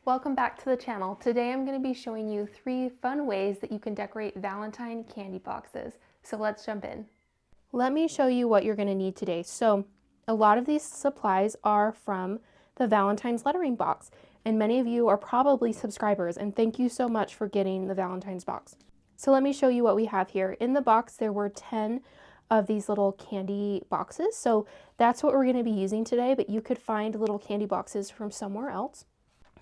Welcome back to the channel. Today I'm going to be showing you 3 fun ways that you can decorate Valentine candy boxes. So let's jump in. Let me show you what you're going to need today. So a lot of these supplies are from the Valentine's lettering box, and many of you are probably subscribers, and thank you so much for getting the Valentine's box. So let me show you what we have here. In the box there were 10 of these little candy boxes, so that's what we're going to be using today, but you could find little candy boxes from somewhere else.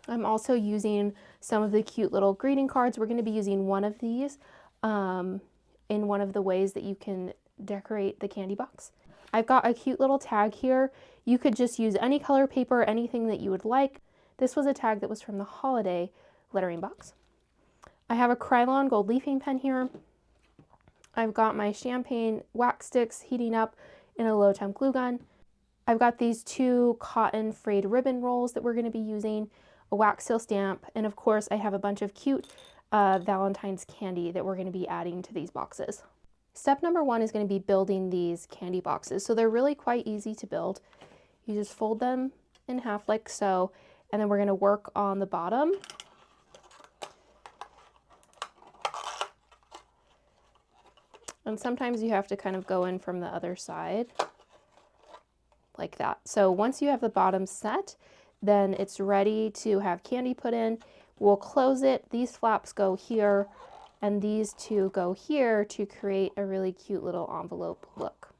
I'm also using some of the cute little greeting cards. We're going to be using one of these in one of the ways that you can decorate the candy box. I've got a cute little tag here. You could just use any color paper, anything that you would like. This was a tag that was from the holiday lettering box. I have a Krylon gold leafing pen here. I've got my champagne wax sticks heating up in a low temp glue gun. I've got these 2 cotton frayed ribbon rolls that we're going to be using, a wax seal stamp, and of course I have a bunch of cute Valentine's candy that we're going to be adding to these boxes. Step number 1 is going to be building these candy boxes. So they're really quite easy to build. You just fold them in half like so, and then we're going to work on the bottom. And sometimes you have to kind of go in from the other side like that. So once you have the bottom set, then it's ready to have candy put in. We'll close it. These flaps go here and these 2 go here to create a really cute little envelope look.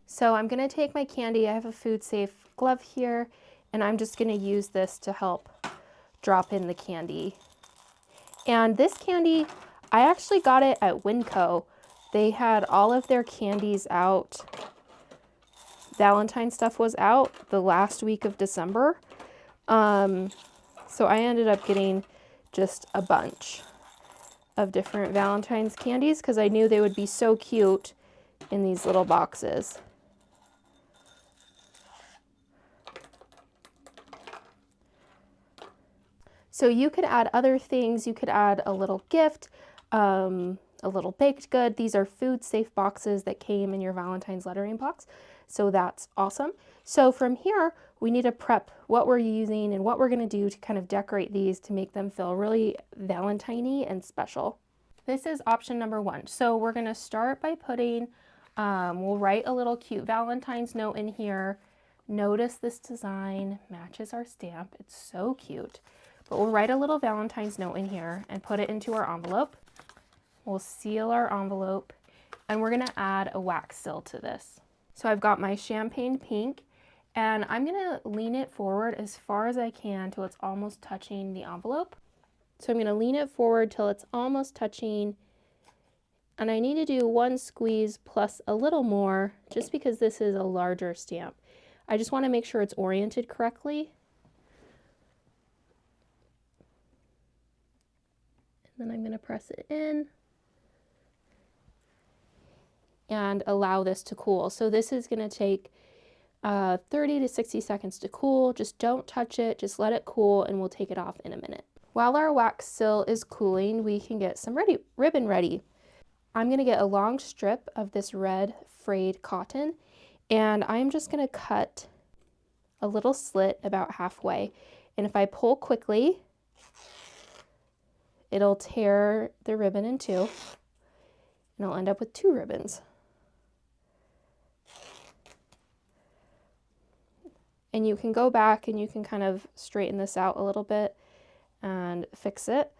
So I'm going to take my candy. I have a food safe glove here, and I'm just going to use this to help drop in the candy. And this candy, I actually got it at Winco. They had all of their candies out. Valentine stuff was out the last week of December. So I ended up getting just a bunch of different Valentine's candies because I knew they would be so cute in these little boxes. So you could add other things. You could add a little gift, a little baked good. These are food safe boxes that came in your Valentine's lettering box. So that's awesome. So from here, we need to prep what we're using and what we're going to do to kind of decorate these to make them feel really Valentine-y and special. This is option number 1. So we're going to start by putting, we'll write a little cute Valentine's note in here. Notice this design matches our stamp. It's so cute. But we'll write a little Valentine's note in here and put it into our envelope. We'll seal our envelope, and we're going to add a wax seal to this. So I've got my champagne pink, and I'm going to lean it forward as far as I can till it's almost touching the envelope. So I'm going to lean it forward till it's almost touching, and I need to do 1 squeeze plus a little more just because this is a larger stamp. I just want to make sure it's oriented correctly. And then I'm going to press it in and allow this to cool. So this is going to take 30 to 60 seconds to cool. Just don't touch it, just let it cool, and we'll take it off in a minute. While our wax seal is cooling, we can get some ribbon ready. I'm going to get a long strip of this red frayed cotton, and I'm just going to cut a little slit about halfway. And if I pull quickly, it'll tear the ribbon in 2, and I'll end up with 2 ribbons. And you can go back and you can kind of straighten this out a little bit and fix it.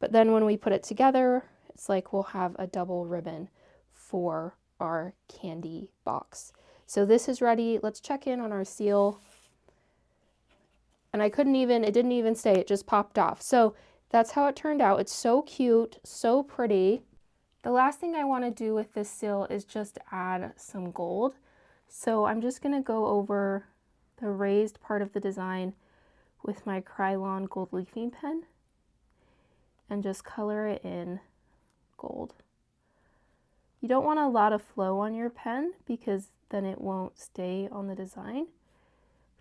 But then when we put it together, it's like we'll have a double ribbon for our candy box. So this is ready. Let's check in on our seal. And it didn't even stay, it just popped off. So that's how it turned out. It's so cute, so pretty. The last thing I want to do with this seal is just add some gold. So I'm just going to go over the raised part of the design with my Krylon gold leafing pen and just color it in gold. You don't want a lot of flow on your pen because then it won't stay on the design.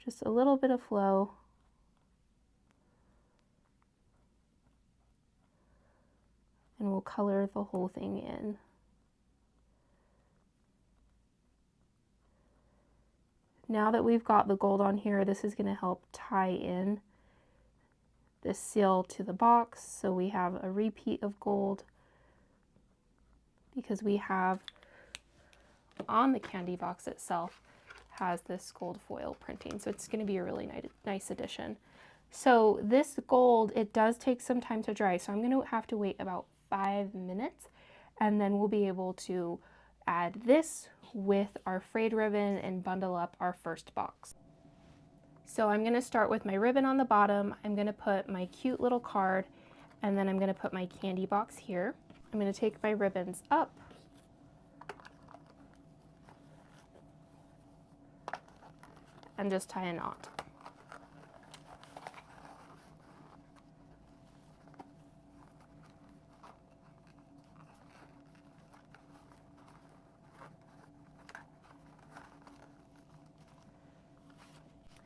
Just a little bit of flow. And we'll color the whole thing in. Now that we've got the gold on here, this is going to help tie in this seal to the box, so we have a repeat of gold, because we have on the candy box itself has this gold foil printing, so it's going to be a really nice addition. So this gold, it does take some time to dry, so I'm going to have to wait about 5 minutes, and then we'll be able to add this with our frayed ribbon and bundle up our first box. So I'm going to start with my ribbon on the bottom. I'm going to put my cute little card, and then I'm going to put my candy box here. I'm going to take my ribbons up and just tie a knot.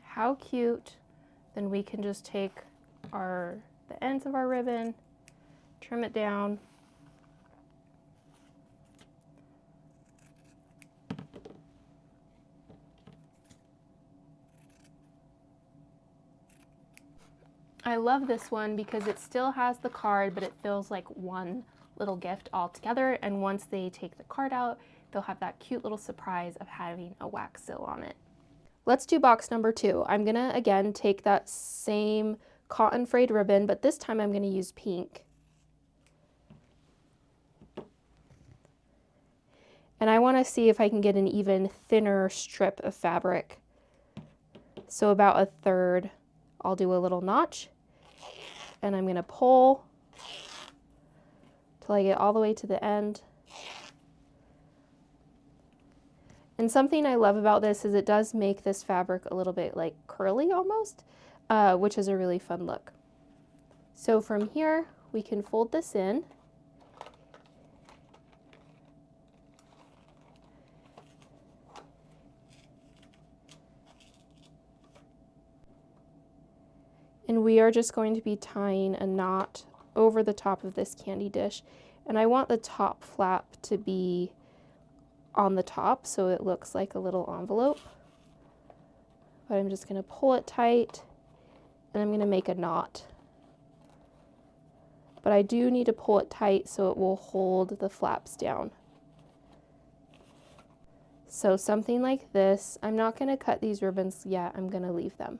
How cute. Then we can just take the ends of our ribbon, trim it down, I love this one because it still has the card, but it feels like one little gift all together, and once they take the card out, they'll have that cute little surprise of having a wax seal on it. Let's do box number 2. I'm gonna again take that same cotton frayed ribbon, but this time I'm gonna use pink. And I wanna see if I can get an even thinner strip of fabric. So about 1/3, I'll do a little notch, and I'm gonna pull till I get all the way to the end. And something I love about this is it does make this fabric a little bit like curly almost, which is a really fun look. So from here, we can fold this in. And we are just going to be tying a knot over the top of this candy dish. And I want the top flap to be on the top so it looks like a little envelope. But I'm just going to pull it tight, and I'm going to make a knot. But I do need to pull it tight so it will hold the flaps down. So something like this. I'm not going to cut these ribbons yet, I'm going to leave them.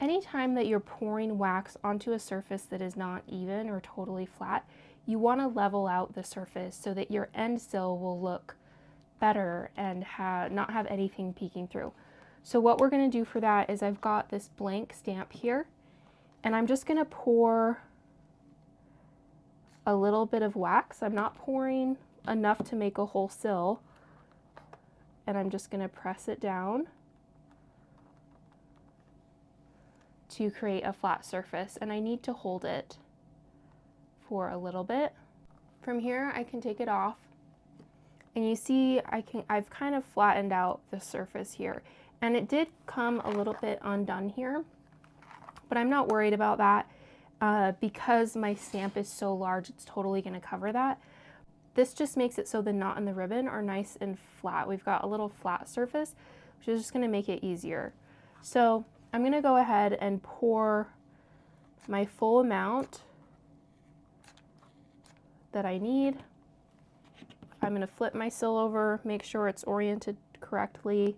Anytime that you're pouring wax onto a surface that is not even or totally flat, you want to level out the surface so that your end sill will look better and not have anything peeking through. So what we're going to do for that is I've got this blank stamp here, and I'm just going to pour a little bit of wax. I'm not pouring enough to make a whole sill, and I'm just going to press it down to create a flat surface, and I need to hold it for a little bit. From here I can take it off, and you see I've kind of flattened out the surface here, and it did come a little bit undone here, but I'm not worried about that because my stamp is so large, it's totally going to cover that. This just makes it so the knot and the ribbon are nice and flat. We've got a little flat surface, which is just going to make it easier. So I'm going to go ahead and pour my full amount that I need. I'm going to flip my sill over, make sure it's oriented correctly,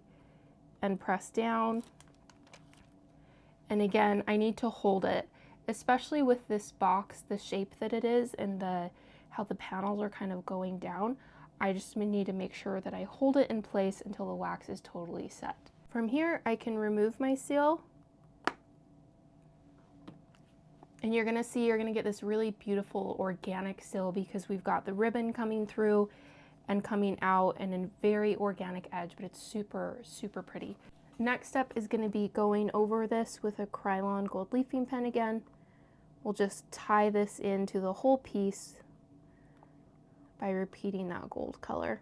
and press down. And again, I need to hold it, especially with this box, the shape that it is and how the panels are kind of going down. I just need to make sure that I hold it in place until the wax is totally set. From here, I can remove my seal, and you're gonna get this really beautiful organic seal because we've got the ribbon coming through and coming out and a very organic edge, but it's super, super pretty. Next step is gonna be going over this with a Krylon gold leafing pen again. We'll just tie this into the whole piece by repeating that gold color.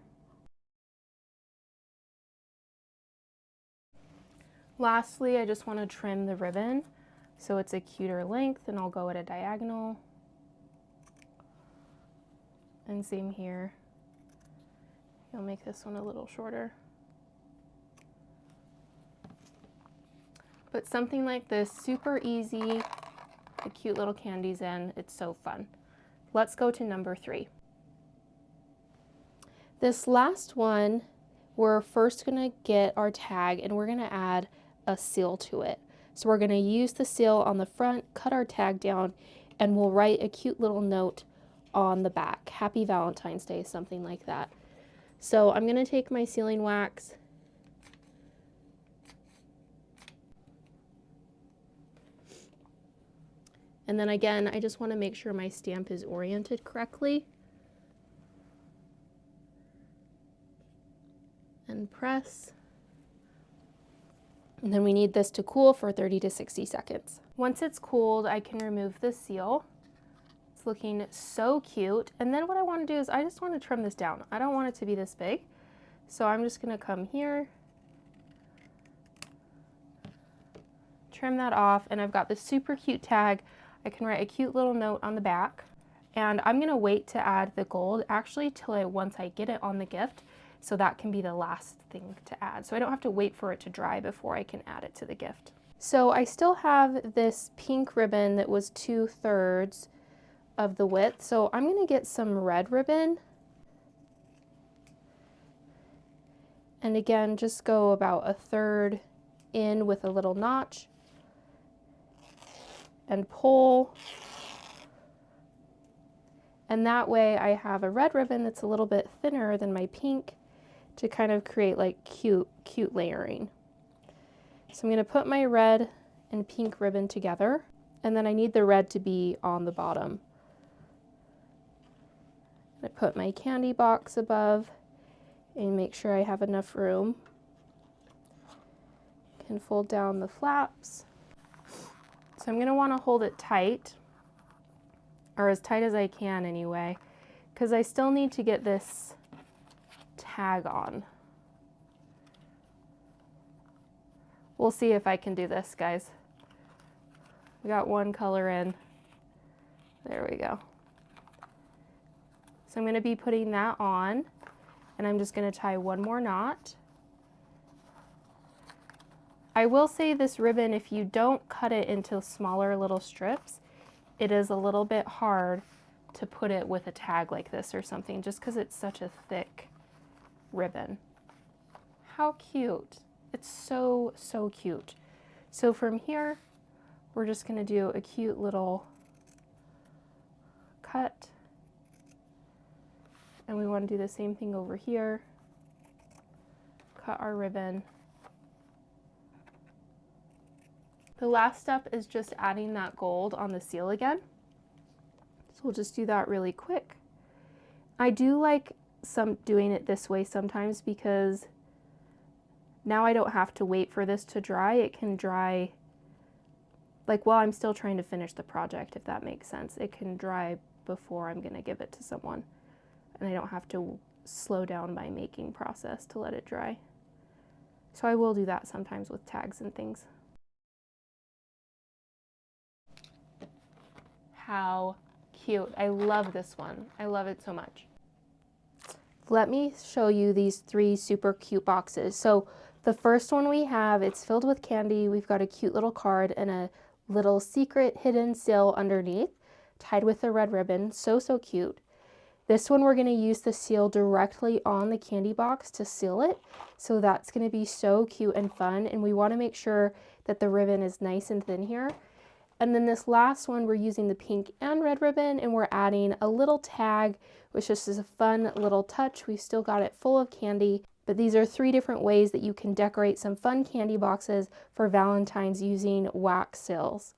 Lastly, I just want to trim the ribbon so it's a cuter length, and I'll go at a diagonal. And same here. You'll make this one a little shorter. But something like this, super easy, the cute little candies in, it's so fun. Let's go to number 3. This last one, we're first gonna get our tag and we're gonna add a seal to it. So we're gonna use the seal on the front, cut our tag down, and we'll write a cute little note on the back. Happy Valentine's Day, something like that. So I'm gonna take my sealing wax and then again, I just wanna make sure my stamp is oriented correctly. And press. And then we need this to cool for 30 to 60 seconds. Once it's cooled, I can remove the seal. It's looking so cute. And then what I want to do is I just want to trim this down. I don't want it to be this big. So I'm just going to come here, trim that off, and I've got this super cute tag. I can write a cute little note on the back. And I'm going to wait to add the gold actually till once I get it on the gift. So that can be the last thing to add. So I don't have to wait for it to dry before I can add it to the gift. So I still have this pink ribbon that was 2/3 of the width. So I'm gonna get some red ribbon. And again, just go about 1/3 in with a little notch and pull. And that way I have a red ribbon that's a little bit thinner than my pink, to kind of create like cute layering. So I'm going to put my red and pink ribbon together, and then I need the red to be on the bottom. I put my candy box above and make sure I have enough room. Can fold down the flaps. So I'm going to want to hold it tight, or as tight as I can anyway, because I still need to get this tag on. We'll see if I can do this, guys. We got one color in. There we go. So I'm going to be putting that on, and I'm just going to tie one more knot. I will say this ribbon, if you don't cut it into smaller little strips, it is a little bit hard to put it with a tag like this or something, just because it's such a thick ribbon. How cute. It's so cute. So from here, we're just going to do a cute little cut. And we want to do the same thing over here. Cut our ribbon. The last step is just adding that gold on the seal again. So we'll just do that really quick. I do like doing it this way sometimes because now I don't have to wait for this to dry. It can dry like while I'm still trying to finish the project, if that makes sense. It can dry before I'm gonna give it to someone, and I don't have to slow down my making process to let it dry. So I will do that sometimes with tags and things. How cute. I love this one. I love it so much. Let me show you these 3 super cute boxes. So the first one we have, it's filled with candy. We've got a cute little card and a little secret hidden seal underneath, tied with a red ribbon. So cute. This one we're going to use the seal directly on the candy box to seal it. So that's going to be so cute and fun. And we want to make sure that the ribbon is nice and thin here. And then this last one, we're using the pink and red ribbon, and we're adding a little tag, which just is a fun little touch. We've still got it full of candy, but these are 3 different ways that you can decorate some fun candy boxes for Valentine's using wax seals.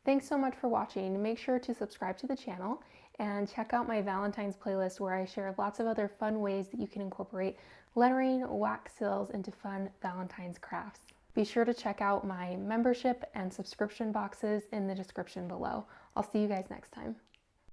Thanks so much for watching. Make sure to subscribe to the channel and check out my Valentine's playlist where I share lots of other fun ways that you can incorporate lettering, wax seals into fun Valentine's crafts. Be sure to check out my membership and subscription boxes in the description below. I'll see you guys next time.